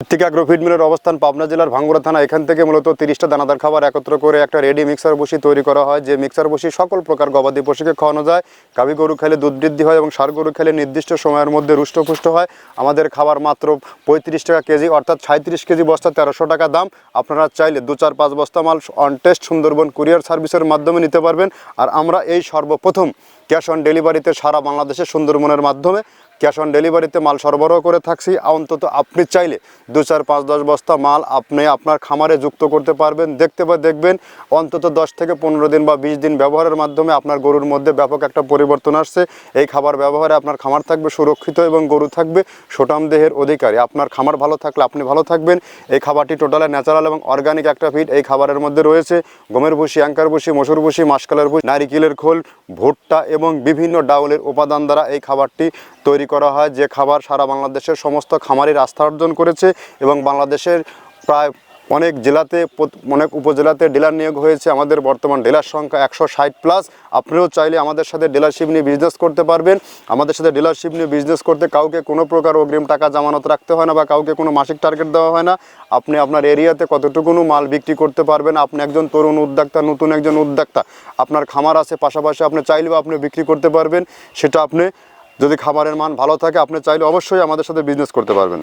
Hrithik agro feed মিলের অবস্থান পাবনা জেলার ভাঙ্গুড়া থানা। এখান থেকে মূলত 30টা দানাদার খাবার একত্র করে একটা রেডি মিক্সার বসি তৈরি করা হয়, যে মিক্সার বসি সকল প্রকার গবাদি পশুকে খাওয়ানো যায়। গাভী গরু খেলে দুধ বৃদ্ধি হয় এবং ষাঁড় গরু খেলে নির্দিষ্ট সময়ের মধ্যে রুষ্টপুষ্ট হয়। আমাদের খাবার মাত্র 35 টাকা কেজি, অর্থাৎ 37 কেজি বস্তা 1300 টাকা দাম। আপনারা চাইলে 2-4-5 বস্তা মাল অন টেস্ট সুন্দরবন কুরিয়ার সার্ভিসের মাধ্যমে নিতে পারবেন। আর আমরা এই সর্বপ্রথম ক্যাশ অন ডেলিভারিতে সারা বাংলাদেশে সুন্দরবনের মাধ্যমে ক্যাশ অন ডেলিভারিতে মাল সরবরাহ করে থাকছি। অন্তত আপনি চাইলে 2-4-5-10 বস্তা মাল আপনি আপনার খামারে যুক্ত করতে পারবেন। দেখবেন অন্তত 10 থেকে 15 দিন বা 20 দিন ব্যবহারের মাধ্যমে আপনার গরুর মধ্যে ব্যাপক একটা পরিবর্তন আসছে। এই খাবার ব্যবহারে আপনার খামার থাকবে সুরক্ষিত এবং গরু থাকবে সুঠাম দেহের অধিকারী। আপনার খামার ভালো থাকলে আপনি ভালো থাকবেন। এই খাবারটি টোটালে ন্যাচারাল এবং অর্গানিক একটা ফিড। এই খাবারের মধ্যে রয়েছে গমের ভুসি, অ্যাঙ্কার ভুসি, মসুর ভুসি, মাসকলাইয়ের ভুসি, নারিকেলের খোল, ভুট্টা এবং বিভিন্ন ডাউলের উপাদান দ্বারা এই খাবারটি তৈরি করা হয়, যে খাবার সারা বাংলাদেশের সমস্ত খামারির আস্থা অর্জন করেছে এবং বাংলাদেশের প্রায় অনেক জেলাতে অনেক উপজেলাতে ডিলার নিয়োগ হয়েছে। আমাদের বর্তমান ডিলার সংখ্যা 160+। আপনিও চাইলে আমাদের সাথে ডিলারশিপ নিয়ে বিজনেস করতে পারবেন। আমাদের সাথে ডিলারশিপ নিয়ে বিজনেস করতে কাউকে কোনো প্রকার অগ্রিম টাকা জামানত রাখতে হয় না বা কাউকে কোনো মাসিক টার্গেট দেওয়া হয় না। আপনি আপনার এরিয়াতে কতটুকুনো মাল বিক্রি করতে পারবেন। আপনি একজন তরুণ উদ্যোক্তা, নতুন একজন উদ্যোক্তা, আপনার খামার আছে, পাশাপাশি আপনি চাইলেও আপনি বিক্রি করতে পারবেন। সেটা আপনি যদি খাবারের মান ভালো থাকে আপনি চাইলে অবশ্যই আমাদের সাথে বিজনেস করতে পারবেন।